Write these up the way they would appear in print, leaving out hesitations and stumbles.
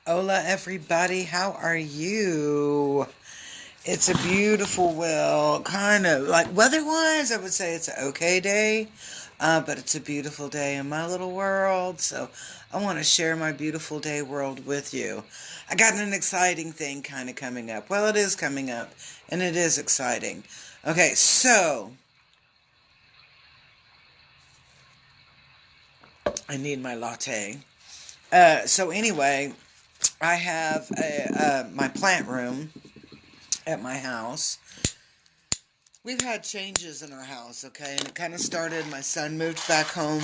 Hola, everybody. How are you? It's a beautiful, well, kind of like weather-wise, I would say it's an okay day, but it's a beautiful day in my little world. So I want to share my beautiful day world with you. I got an exciting thing kind of coming up. Well, it is coming up, and it is exciting. Okay, so I need my latte. So anyway, I have my plant room at my house. We've had changes in our house, okay? And it kind of started, my son moved back home,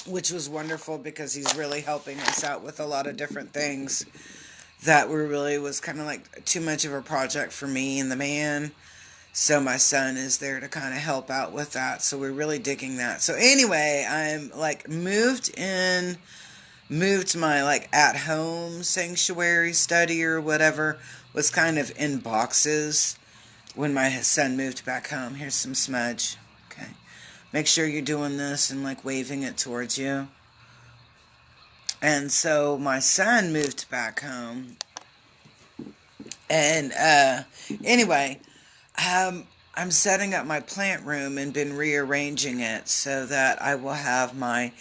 which was wonderful because he's really helping us out with a lot of different things that were really was kind of like too much of a project for me and the man. So my son is there to kind of help out with that. So we're really digging that. So anyway, I'm like moved my like at home sanctuary study or whatever was kind of in boxes when my son moved back home. Here's some smudge. Okay. Make sure you're doing this and like waving it towards you. And so my son moved back home. And anyway, I'm setting up my plant room and been rearranging it so that I will have my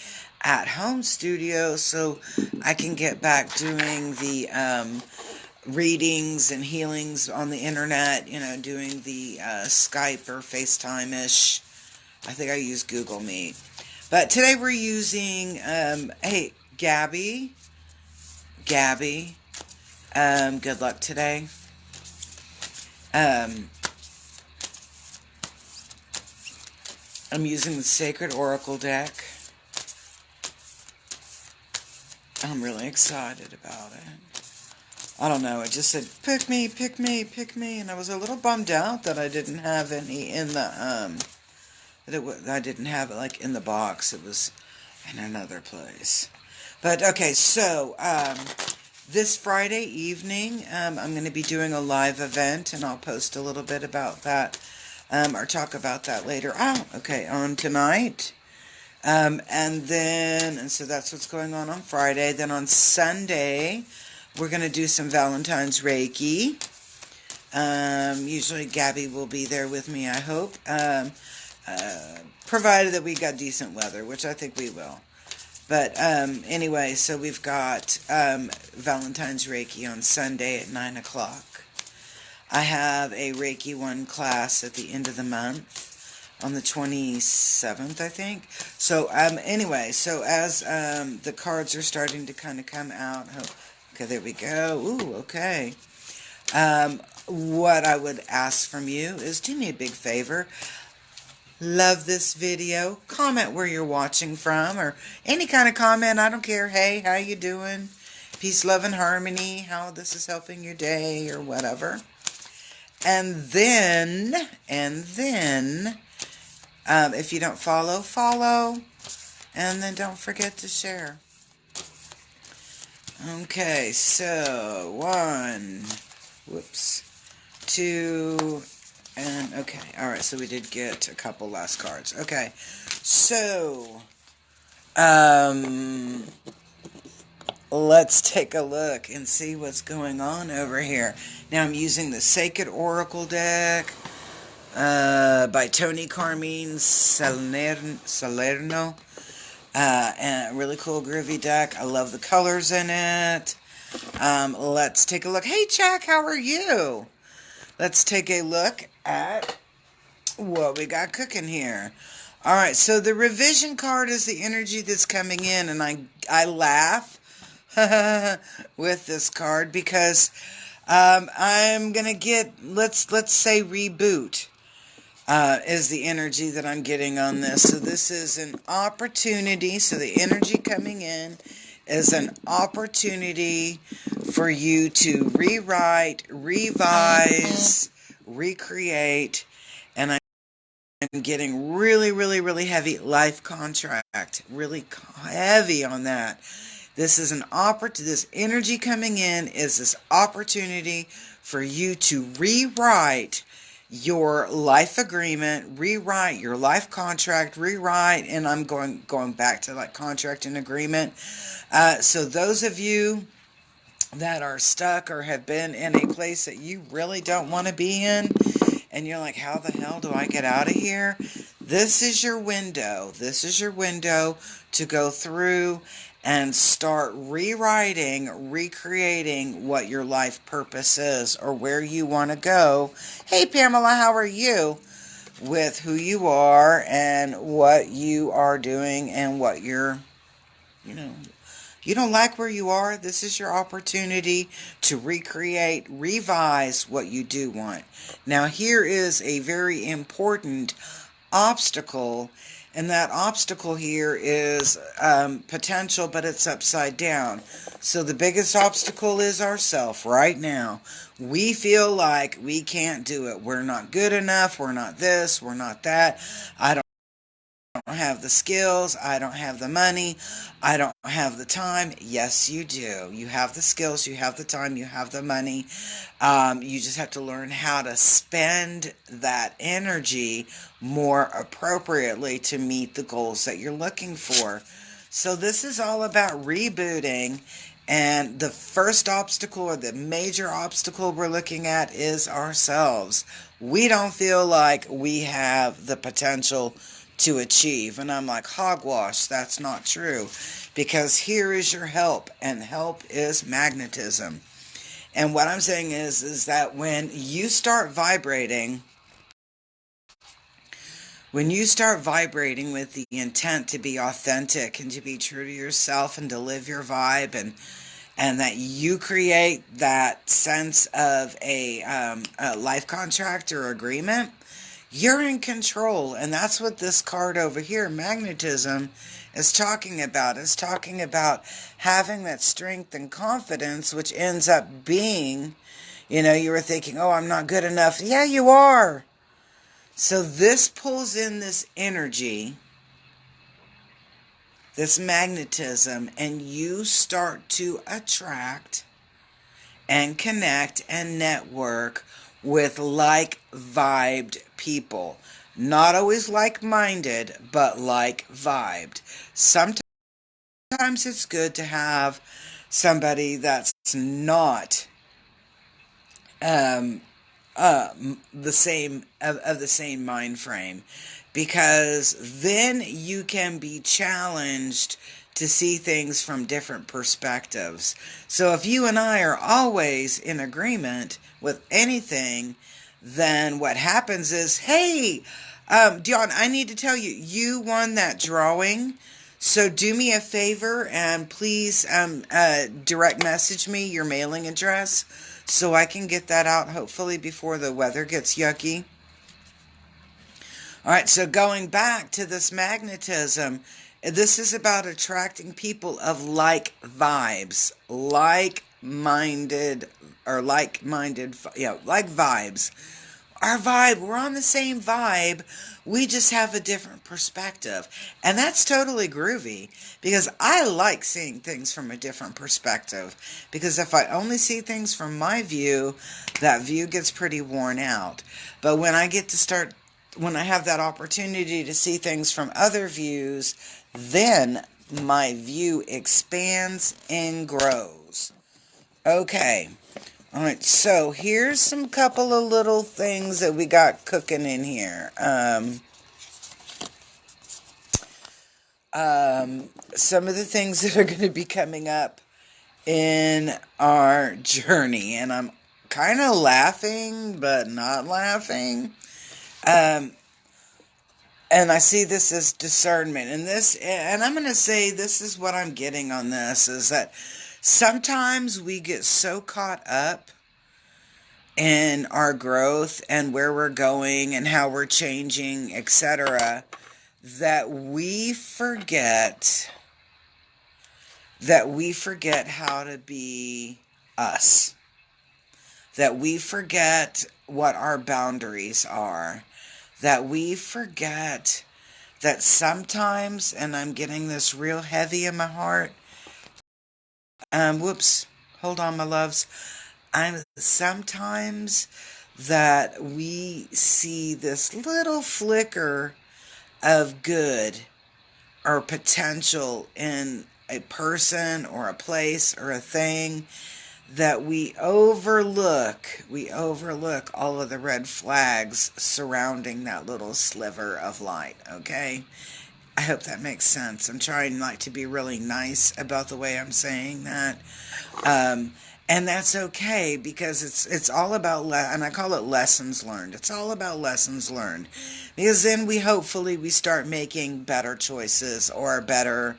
at-home studio so I can get back doing the readings and healings on the internet, doing the Skype or FaceTime-ish. I think I use Google Meet. But today we're using, hey, Gabby, good luck today. I'm using the Sacred Oracle deck. I'm really excited about it. I don't know, it just said, pick me, pick me, pick me, and I was a little bummed out that I didn't have any in the, I didn't have it, like, in the box. It was in another place. But, okay, so, this Friday evening, I'm going to be doing a live event, and I'll post a little bit about that, or talk about that later. Oh, okay, on tonight. And so that's what's going on Friday. Then on Sunday, we're going to do some Valentine's Reiki. Usually Gabby will be there with me, I hope. Provided that we got decent weather, which I think we will. But anyway, so we've got Valentine's Reiki on Sunday at 9 o'clock. I have a Reiki 1 class at the end of the month on the 27th, I think. So anyway, so as the cards are starting to kind of come out, okay, there we go. Ooh, okay. What I would ask from you is do me a big favor. Love this video. Comment where you're watching from, or any kind of comment. I don't care. Hey, how you doing? Peace, love, and harmony. How this is helping your day, or whatever. And then, if you don't follow. And then don't forget to share. Okay, so 1, 2, and okay. Alright, so we did get a couple last cards. Okay, so let's take a look and see what's going on over here. Now I'm using the Sacred Oracle deck by Tony Carmine Salerno. And a really cool groovy deck. I love the colors in it. Let's take a look. Hey, Jack, how are you? Let's take a look at what we got cooking here. All right, so the revision card is the energy that's coming in, and I laugh with this card because I'm gonna get let's say reboot. Is the energy that I'm getting on this. So this is an opportunity. So the energy coming in is an opportunity for you to rewrite, revise, recreate. And I'm getting really, really, really heavy life contract. Really heavy on that. This is this energy coming in is this opportunity for you to rewrite your life agreement, rewrite your life contract, and I'm going back to like contract and agreement. So those of you that are stuck or have been in a place that you really don't want to be in, and you're like, how the hell do I get out of here? This is your window. This is your window to go through and start rewriting, recreating what your life purpose is or where you want to go. Hey, Pamela, how are you? With who you are and what you are doing and what you're, you know, you don't like where you are, this is your opportunity to recreate, revise what you do want. Now, here is a very important obstacle, and that obstacle here is potential, but it's upside down. So the biggest obstacle is ourself right now. We feel like we can't do it. We're not good enough. We're not this. We're not that. I don't have the skills, I don't have the money, I don't have the time. Yes, you do. You have the skills, you have the time, you have the money. You just have to learn how to spend that energy more appropriately to meet the goals that you're looking for. So this is all about rebooting. And the first obstacle, or the major obstacle we're looking at, is ourselves. We don't feel like we have the potential to achieve. And I'm like, hogwash, that's not true. Because here is your help, and help is magnetism. And what I'm saying is that when you start vibrating, with the intent to be authentic and to be true to yourself and to live your vibe, and that you create that sense of a life contract or agreement, you're in control. And that's what this card over here, magnetism, is talking about. It's talking about having that strength and confidence, which ends up being, you were thinking, oh, I'm not good enough. Yeah, you are. So this pulls in this energy, this magnetism, and you start to attract and connect and network with like-vibed people. Not always like-minded, but like-vibed. Sometimes it's good to have somebody that's not the same of the same mind frame, because then you can be challenged to see things from different perspectives. So if you and I are always in agreement with anything, then what happens is, hey, Dion, I need to tell you, you won that drawing. So do me a favor and please direct message me your mailing address so I can get that out hopefully before the weather gets yucky. All right, so going back to this magnetism, this is about attracting people of like vibes, like vibes. Our vibe, we're on the same vibe, we just have a different perspective. And that's totally groovy, because I like seeing things from a different perspective. Because if I only see things from my view, that view gets pretty worn out. But when I have that opportunity to see things from other views, then my view expands and grows. Okay. All right, so here's some couple of little things that we got cooking in here. Some of the things that are going to be coming up in our journey, and I'm kind of laughing, but not laughing. And I see this as discernment, and I'm going to say this is what I'm getting on this, is that sometimes we get so caught up in our growth and where we're going and how we're changing, etc., that we forget how to be us. That we forget what our boundaries are. That we forget that sometimes, and I'm getting this real heavy in my heart, hold on, my loves. Sometimes that we see this little flicker of good or potential in a person or a place or a thing that we overlook all of the red flags surrounding that little sliver of light, okay? I hope that makes sense. I'm trying like to be really nice about the way I'm saying that. Um, and that's okay because it's all about and I call it lessons learned. It's all about lessons learned. Because then we start making better choices or better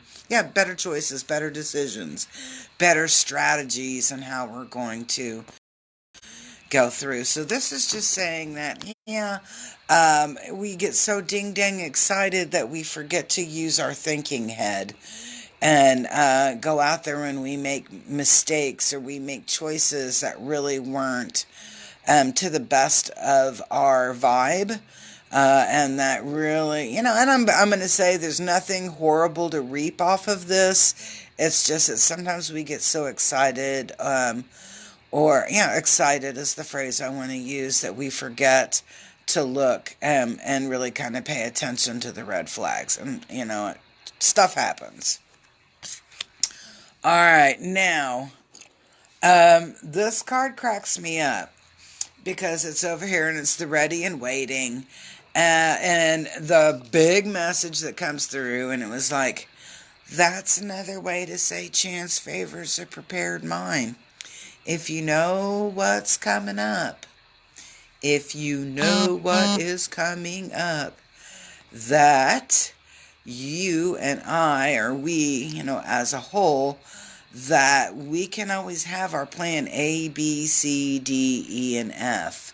choices, better decisions, better strategies and how we're going to go through. So this is just saying that, we get so ding dang excited that we forget to use our thinking head and go out there and we make mistakes or we make choices that really weren't to the best of our vibe. And that really, and I'm going to say there's nothing horrible to reap off of this. It's just that sometimes we get so excited, excited is the phrase I want to use, that we forget to look and really kind of pay attention to the red flags. And, stuff happens. All right, now, this card cracks me up because it's over here and it's the ready and waiting. And the big message that comes through, and it was like, that's another way to say chance favors a prepared mind. If you know what's coming up, if you know what is coming up, that you and I, or we, as a whole, that we can always have our plan A, B, C, D, E, and F.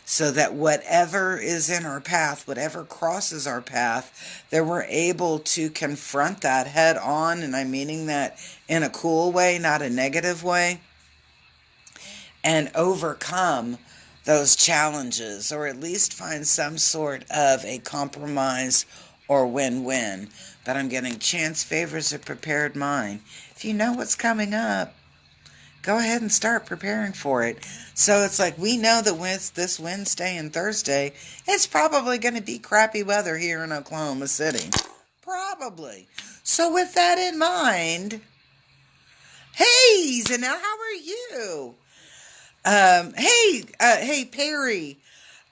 So that whatever is in our path, whatever crosses our path, that we're able to confront that head on, and I'm meaning that in a cool way, not a negative way, and overcome those challenges, or at least find some sort of a compromise or win-win. But I'm getting chance favors a prepared mind. If you know what's coming up, go ahead and start preparing for it. So it's like we know that with this Wednesday and Thursday, it's probably going to be crappy weather here in Oklahoma City. Probably. So with that in mind, hey, Zanelle, how are you? Hey, Perry.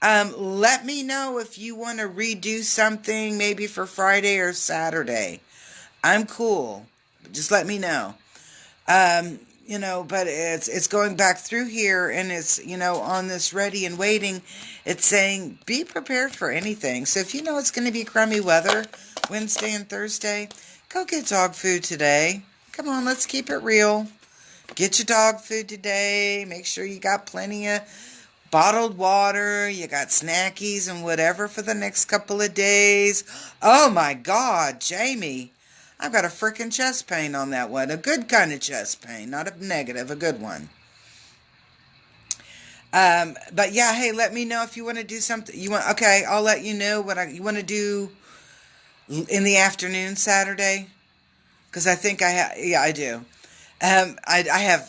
Let me know if you want to redo something, maybe for Friday or Saturday. I'm cool. Just let me know. But it's going back through here, and it's, on this ready and waiting, it's saying be prepared for anything. So if you know it's going to be crummy weather Wednesday and Thursday, go get dog food today. Come on, let's keep it real. Get your dog food today. Make sure you got plenty of bottled water. You got snackies and whatever for the next couple of days. Oh my God, Jamie. I've got a freaking chest pain on that one. A good kind of chest pain. Not a negative, a good one. But yeah, hey, let me know if you want to do something. Okay, I'll let you know what you want to do in the afternoon Saturday. Because I think I do. I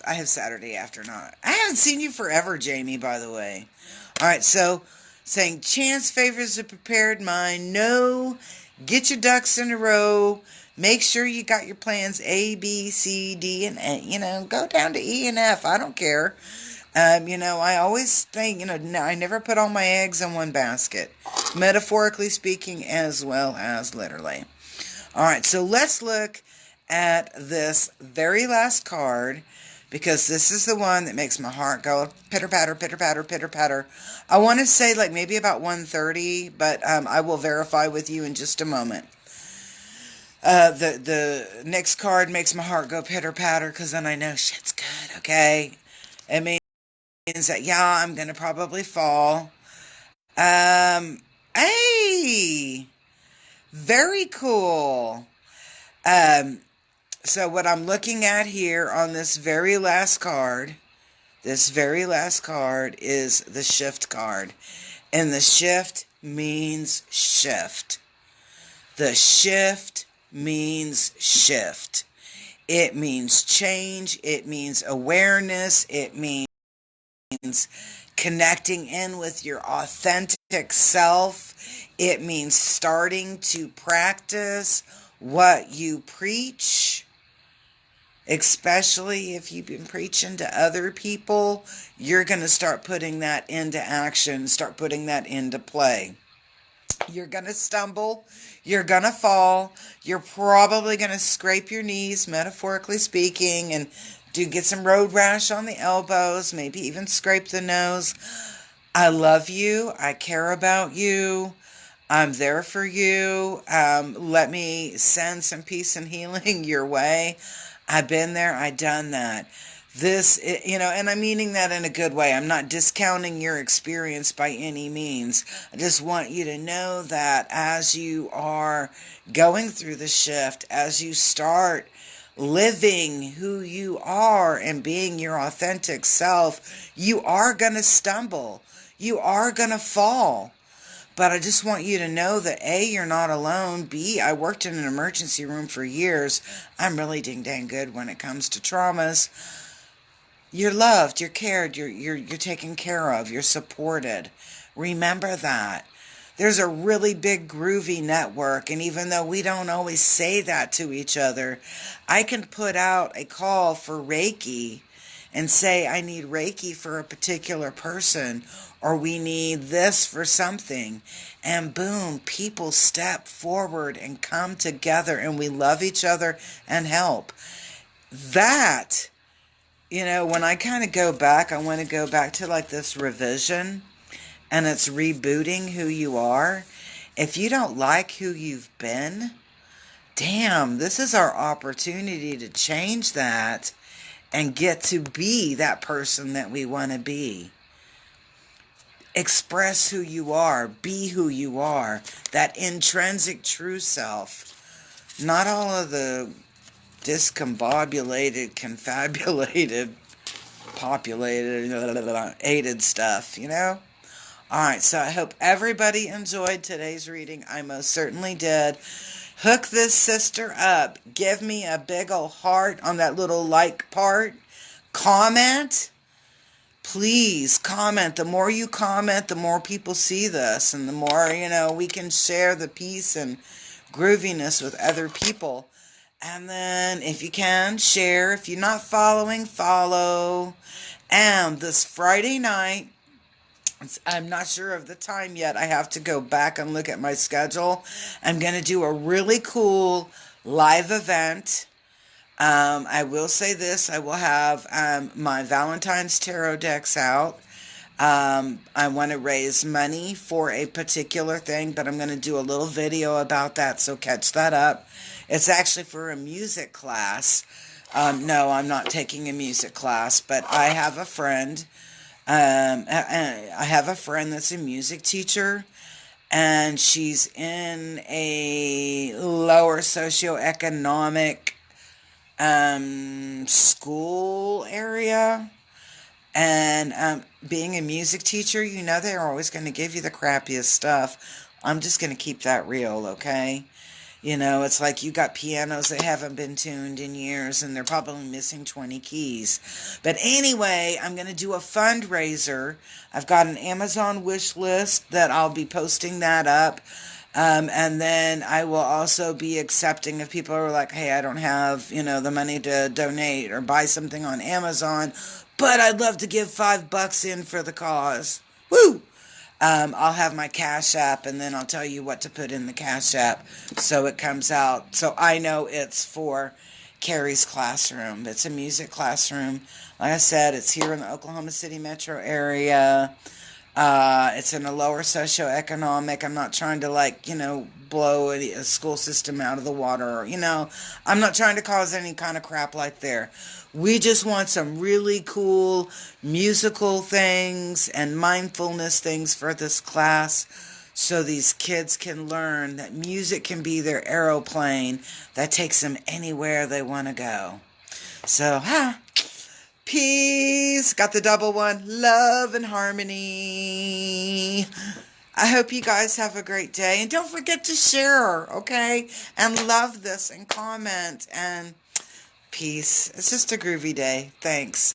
have Saturday afternoon. I haven't seen you forever, Jamie, by the way. All right, so saying chance favors a prepared mind. No, get your ducks in a row. Make sure you got your plans A, B, C, D, and A. Go down to E and F. I don't care. I always think, I never put all my eggs in one basket. Metaphorically speaking as well as literally. All right, so let's look at this very last card, because this is the one that makes my heart go pitter patter, pitter patter, pitter patter. I want to say like maybe about 1:30, but I will verify with you in just a moment. The next card makes my heart go pitter patter, because then I know shit's good. Okay, it means that I'm gonna probably fall. Hey, very cool. So what I'm looking at here on this very last card is the shift card. And the shift means shift. The shift means shift. It means change. It means awareness. It means connecting in with your authentic self. It means starting to practice what you preach. Especially if you've been preaching to other people, you're going to start putting that into action, start putting that into play. You're going to stumble. You're going to fall. You're probably going to scrape your knees, metaphorically speaking, and do get some road rash on the elbows, maybe even scrape the nose. I love you. I care about you. I'm there for you. Let me send some peace and healing your way. I've been there. I've done that. And I'm meaning that in a good way. I'm not discounting your experience by any means. I just want you to know that as you are going through the shift, as you start living who you are and being your authentic self, you are going to stumble. You are going to fall. But I just want you to know that A, you're not alone. B, I worked in an emergency room for years. I'm really dang good when it comes to traumas. You're loved, you're cared, you're taken care of, you're supported. Remember that. There's a really big groovy network, and even though we don't always say that to each other, I can put out a call for Reiki and say, I need Reiki for a particular person, or we need this for something. And boom, people step forward and come together, and we love each other and help. That, when I kind of go back, I want to go back to like this revision, and it's rebooting who you are. If you don't like who you've been, damn, this is our opportunity to change that and get to be that person that we want to be. Express who you are. Be who you are. That intrinsic true self. Not all of the discombobulated, confabulated, populated, aided stuff, Alright, so I hope everybody enjoyed today's reading. I most certainly did. Hook this sister up. Give me a big ol' heart on that little like part. Comment. Please comment. The more you comment, the more people see this. And the more, we can share the peace and grooviness with other people. And then, if you can, share. If you're not following, follow. And this Friday night, I'm not sure of the time yet. I have to go back and look at my schedule. I'm going to do a really cool live event. I will say this. I will have my Valentine's Tarot decks out. I want to raise money for a particular thing, but I'm going to do a little video about that, so catch that up. It's actually for a music class. No, I'm not taking a music class, but I have a friend. I have a friend that's a music teacher, and she's in a lower socioeconomic school area. And being a music teacher, they're always going to give you the crappiest stuff. I'm just going to keep that real, okay? It's like you got pianos that haven't been tuned in years, and they're probably missing 20 keys. But anyway, I'm going to do a fundraiser. I've got an Amazon wish list that I'll be posting that up. And then I will also be accepting if people are like, hey, I don't have, the money to donate or buy something on Amazon, but I'd love to give $5 in for the cause. Woo! I'll have my Cash App, and then I'll tell you what to put in the Cash App so it comes out. So I know it's for Carrie's classroom. It's a music classroom. Like I said, it's here in the Oklahoma City metro area. It's in a lower socioeconomic. I'm not trying to blow a school system out of the water. I'm not trying to cause any kind of crap like there. We just want some really cool musical things and mindfulness things for this class, so these kids can learn that music can be their aeroplane that takes them anywhere they want to go. So, peace. Got the double one. Love and harmony. I hope you guys have a great day. And don't forget to share, okay? And love this and comment. And peace. It's just a groovy day. Thanks.